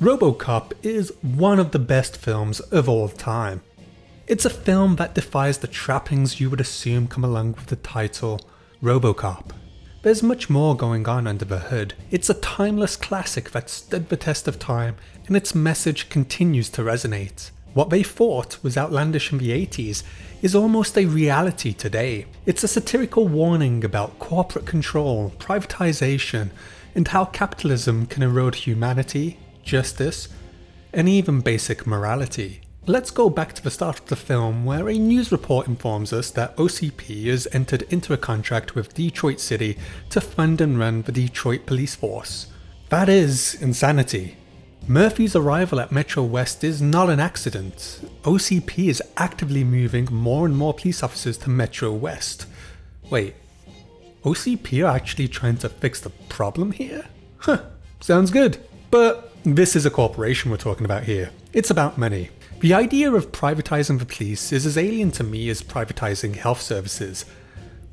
RoboCop is one of the best films of all time. It's a film that defies the trappings you would assume come along with the title RoboCop. There's much more going on under the hood. It's a timeless classic that stood the test of time, and its message continues to resonate. What they thought was outlandish in the 80s is almost a reality today. It's a satirical warning about corporate control, privatization, and how capitalism can erode humanity, justice, and even basic morality. Let's go back to the start of the film, where a news report informs us that OCP has entered into a contract with Detroit City to fund and run the Detroit police force. That is insanity. Murphy's arrival at Metro West is not an accident. OCP is actively moving more and more police officers to Metro West. Wait, OCP are actually trying to fix the problem here? Huh, sounds good. But this is a corporation we're talking about here. It's about money. The idea of privatizing the police is as alien to me as privatizing health services.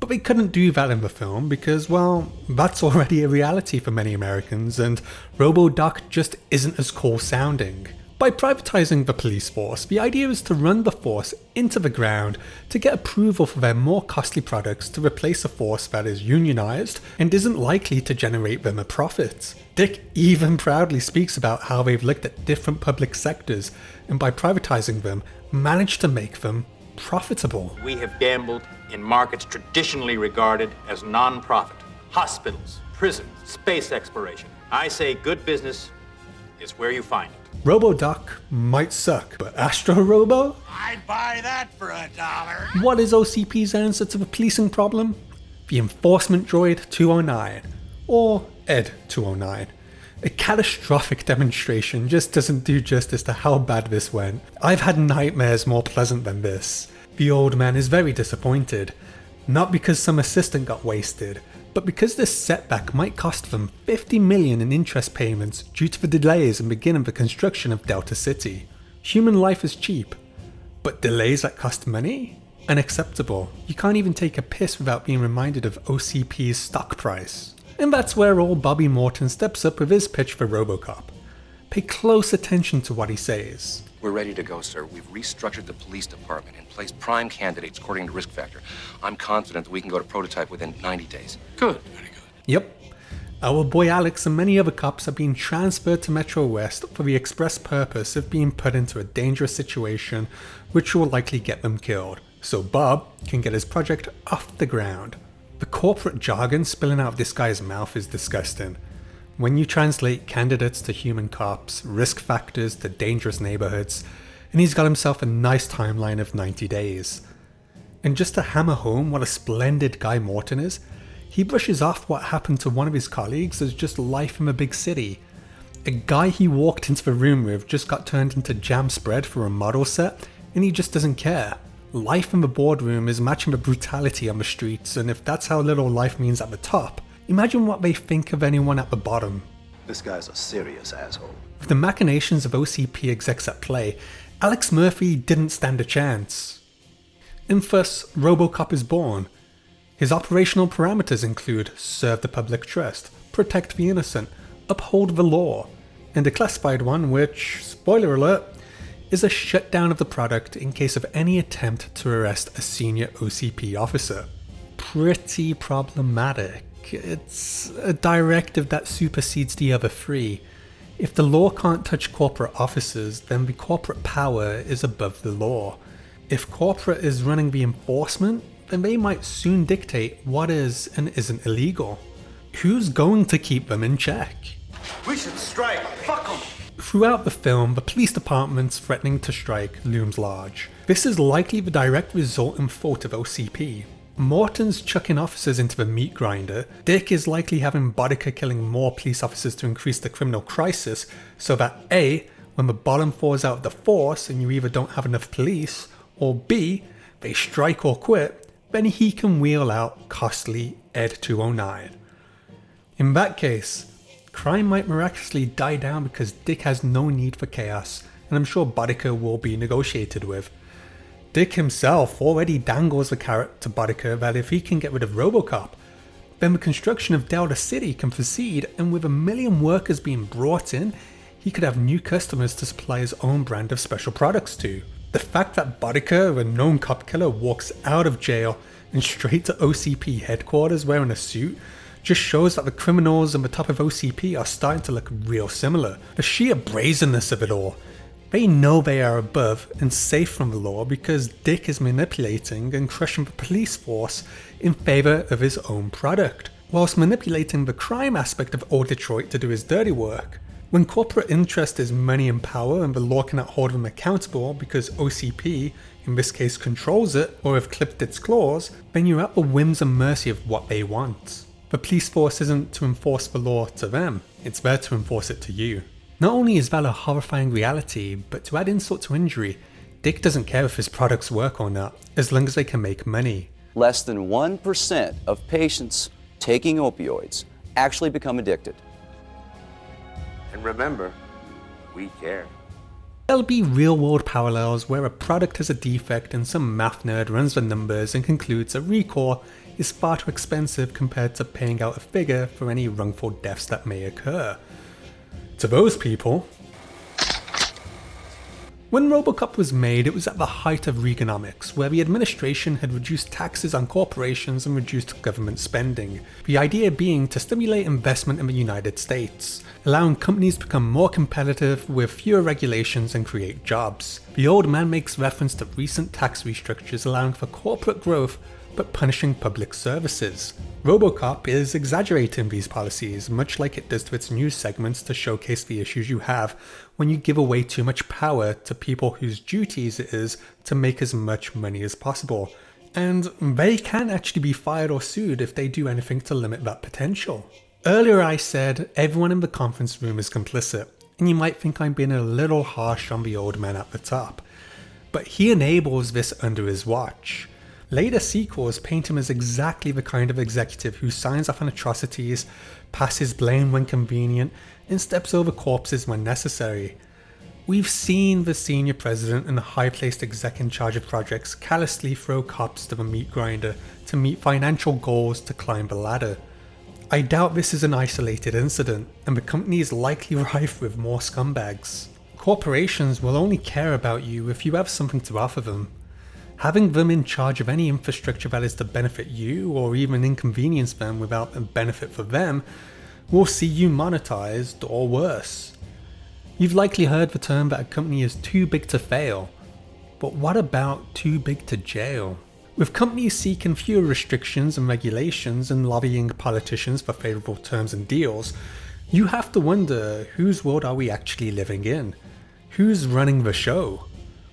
But they couldn't do that in the film because, well, that's already a reality for many Americans, and RoboDoc just isn't as cool sounding. By privatizing the police force, the idea is to run the force into the ground to get approval for their more costly products to replace a force that is unionized and isn't likely to generate them a profit. Dick even proudly speaks about how they've looked at different public sectors and by privatizing them, managed to make them profitable. We have gambled in markets traditionally regarded as non-profit. Hospitals, prisons, space exploration. I say good business is where you find it. RoboDoc might suck, but Astro Robo? I'd buy that for $1. What is OCP's answer to the policing problem? The Enforcement Droid 209, or Ed 209. A catastrophic demonstration just doesn't do justice to how bad this went. I've had nightmares more pleasant than this. The old man is very disappointed, not because some assistant got wasted, but because this setback might cost them $50 million in interest payments due to the delays in beginning the construction of Delta City. Human life is cheap, but delays that cost money? Unacceptable. You can't even take a piss without being reminded of OCP's stock price. And that's where old Bobby Morton steps up with his pitch for RoboCop. Pay close attention to what he says. We're ready to go, sir. We've restructured the police department and placed prime candidates according to risk factor. I'm confident that we can go to prototype within 90 days. Good, very good. Yep. Our boy Alex and many other cops are being transferred to Metro West for the express purpose of being put into a dangerous situation which will likely get them killed, so Bob can get his project off the ground. The corporate jargon spilling out of this guy's mouth is disgusting. When you translate candidates to human cops, risk factors to dangerous neighborhoods, and he's got himself a nice timeline of 90 days. And just to hammer home what a splendid guy Morton is, he brushes off what happened to one of his colleagues as just life in a big city. A guy he walked into the room with just got turned into jam spread for a model set, and he just doesn't care. Life in the boardroom is matching the brutality on the streets, and if that's how little life means at the top, imagine what they think of anyone at the bottom. This guy's a serious asshole. With the machinations of OCP execs at play, Alex Murphy didn't stand a chance. And thus, RoboCop is born. His operational parameters include serve the public trust, protect the innocent, uphold the law, and a classified one which, spoiler alert, is a shutdown of the product in case of any attempt to arrest a senior OCP officer. Pretty problematic. It's a directive that supersedes the other three. If the law can't touch corporate officers, then the corporate power is above the law. If corporate is running the enforcement, then they might soon dictate what is and isn't illegal. Who's going to keep them in check? We should strike. Fuck them. Throughout the film, the police department's threatening to strike looms large. This is likely the direct result and fault of OCP. Morton's chucking officers into the meat grinder. Dick is likely having Bodica killing more police officers to increase the criminal crisis, so that A, when the bottom falls out of the force and you either don't have enough police, or B, they strike or quit, then he can wheel out costly Ed 209. In that case, crime might miraculously die down because Dick has no need for chaos, and I'm sure Bodica will be negotiated with. Dick himself already dangles the carrot to Bodica that if he can get rid of RoboCop, then the construction of Delta City can proceed, and with 1 million workers being brought in, he could have new customers to supply his own brand of special products to. The fact that Boddicker, a known cop killer, walks out of jail and straight to OCP headquarters wearing a suit just shows that the criminals and the top of OCP are starting to look real similar. The sheer brazenness of it all. They know they are above and safe from the law because Dick is manipulating and crushing the police force in favour of his own product, whilst manipulating the crime aspect of Old Detroit to do his dirty work. When corporate interest is money and power and the law cannot hold them accountable because OCP, in this case, controls it or have clipped its claws, then you're at the whims and mercy of what they want. The police force isn't to enforce the law to them, it's there to enforce it to you. Not only is that a horrifying reality, but to add insult to injury, Dick doesn't care if his products work or not, as long as they can make money. Less than 1% of patients taking opioids actually become addicted. And remember, we care. There'll be real-world parallels where a product has a defect and some math nerd runs the numbers and concludes a recall is far too expensive compared to paying out a figure for any wrongful deaths that may occur. To those people, when RoboCop was made, it was at the height of Reaganomics, where the administration had reduced taxes on corporations and reduced government spending, the idea being to stimulate investment in the United States, allowing companies to become more competitive with fewer regulations and create jobs. The old man makes reference to recent tax restructures allowing for corporate growth but punishing public services. RoboCop is exaggerating these policies, much like it does to its news segments to showcase the issues you have when you give away too much power to people whose duties it is to make as much money as possible. And they can actually be fired or sued if they do anything to limit that potential. Earlier I said everyone in the conference room is complicit, and you might think I'm being a little harsh on the old man at the top, but he enables this under his watch. Later sequels paint him as exactly the kind of executive who signs off on atrocities, passes blame when convenient, and steps over corpses when necessary. We've seen the senior president and the high-placed exec in charge of projects callously throw cops to the meat grinder to meet financial goals to climb the ladder. I doubt this is an isolated incident, and the company is likely rife with more scumbags. Corporations will only care about you if you have something to offer them. Having them in charge of any infrastructure that is to benefit you or even inconvenience them without a benefit for them will see you monetized or worse. You've likely heard the term that a company is too big to fail, but what about too big to jail? With companies seeking fewer restrictions and regulations and lobbying politicians for favourable terms and deals, you have to wonder whose world are we actually living in? Who's running the show?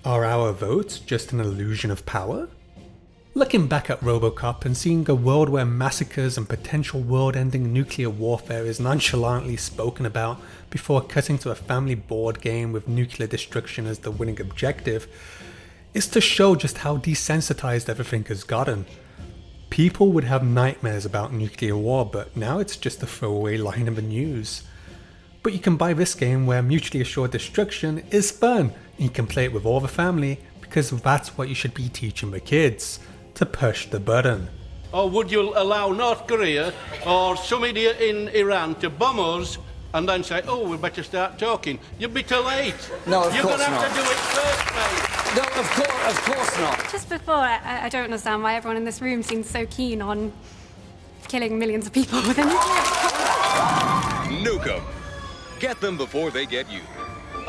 Are our votes just an illusion of power? Looking back at RoboCop and seeing a world where massacres and potential world-ending nuclear warfare is nonchalantly spoken about before cutting to a family board game with nuclear destruction as the winning objective, is to show just how desensitized everything has gotten. People would have nightmares about nuclear war, but now it's just a throwaway line in the news. But you can buy this game where mutually assured destruction is fun, and you can play it with all the family because that's what you should be teaching the kids, to push the button. Or would you allow North Korea or some idiot in Iran to bomb us and then say, oh, we better start talking? You'd be too late. No, of You're course going to not. have to do it first, mate. No, of course not. Just before, I don't understand why everyone in this room seems so keen on killing millions of people with a nuclear bomb. Nuke 'em. Get them before they get you.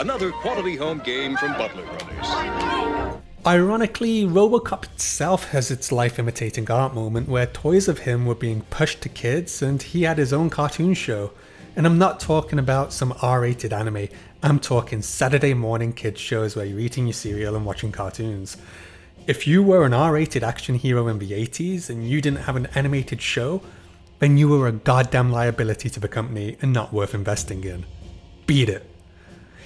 Another quality home game from Butler Brothers. Ironically, RoboCop itself has its life-imitating art moment where toys of him were being pushed to kids and he had his own cartoon show. And I'm not talking about some R-rated anime, I'm talking Saturday morning kids shows where you're eating your cereal and watching cartoons. If you were an R-rated action hero in the 80s and you didn't have an animated show, then you were a goddamn liability to the company and not worth investing in. Beat it.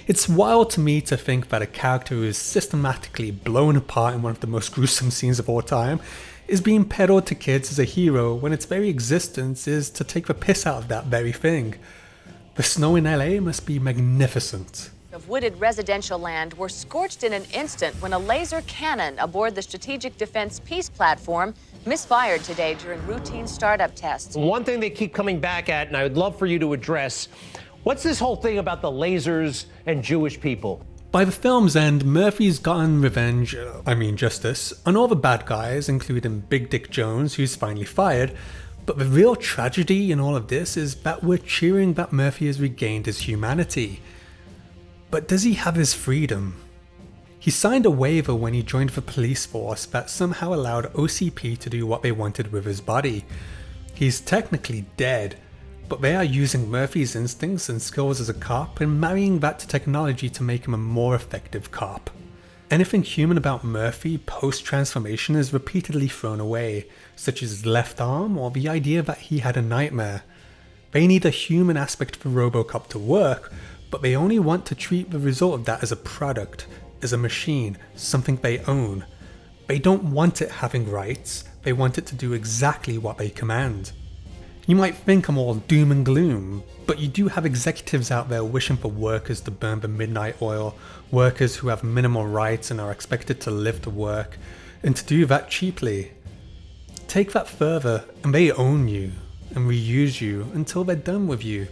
It's wild to me to think that a character who is systematically blown apart in one of the most gruesome scenes of all time is being peddled to kids as a hero when its very existence is to take the piss out of that very thing. The snow in LA must be magnificent. Of wooded residential land were scorched in an instant when a laser cannon aboard the Strategic Defense Peace Platform misfired today during routine startup tests. One thing they keep coming back at, and I would love for you to address, What's this whole thing about the lasers and Jewish people? By the film's end, Murphy's gotten justice, on all the bad guys, including Big Dick Jones, who's finally fired. But the real tragedy in all of this is that we're cheering that Murphy has regained his humanity. But does he have his freedom? He signed a waiver when he joined the police force that somehow allowed OCP to do what they wanted with his body. He's technically dead, but they are using Murphy's instincts and skills as a cop and marrying that to technology to make him a more effective cop. Anything human about Murphy post-transformation is repeatedly thrown away, such as his left arm or the idea that he had a nightmare. They need a human aspect for RoboCop to work, but they only want to treat the result of that as a product, as a machine, something they own. They don't want it having rights, they want it to do exactly what they command. You might think I'm all doom and gloom, but you do have executives out there wishing for workers to burn the midnight oil, workers who have minimal rights and are expected to live to work, and to do that cheaply. Take that further and they own you and reuse you until they're done with you,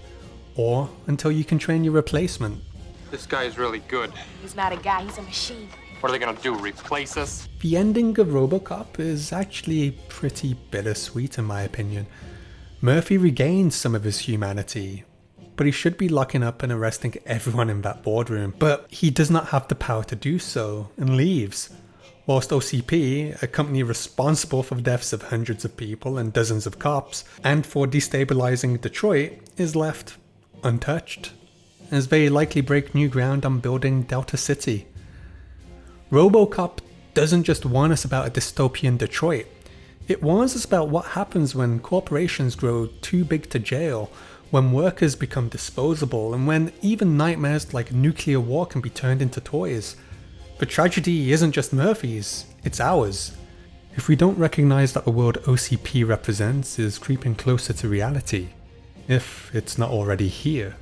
or until you can train your replacement. This guy is really good. He's not a guy, he's a machine. What are they gonna do, replace us? The ending of RoboCop is actually pretty bittersweet in my opinion. Murphy regains some of his humanity, but he should be locking up and arresting everyone in that boardroom. But he does not have the power to do so and leaves, whilst OCP, a company responsible for the deaths of hundreds of people and dozens of cops, and for destabilizing Detroit, is left untouched, as they likely break new ground on building Delta City. RoboCop doesn't just warn us about a dystopian Detroit. It warns us about what happens when corporations grow too big to jail, when workers become disposable, and when even nightmares like nuclear war can be turned into toys. The tragedy isn't just Murphy's, it's ours. If we don't recognize that the world OCP represents is creeping closer to reality, if it's not already here.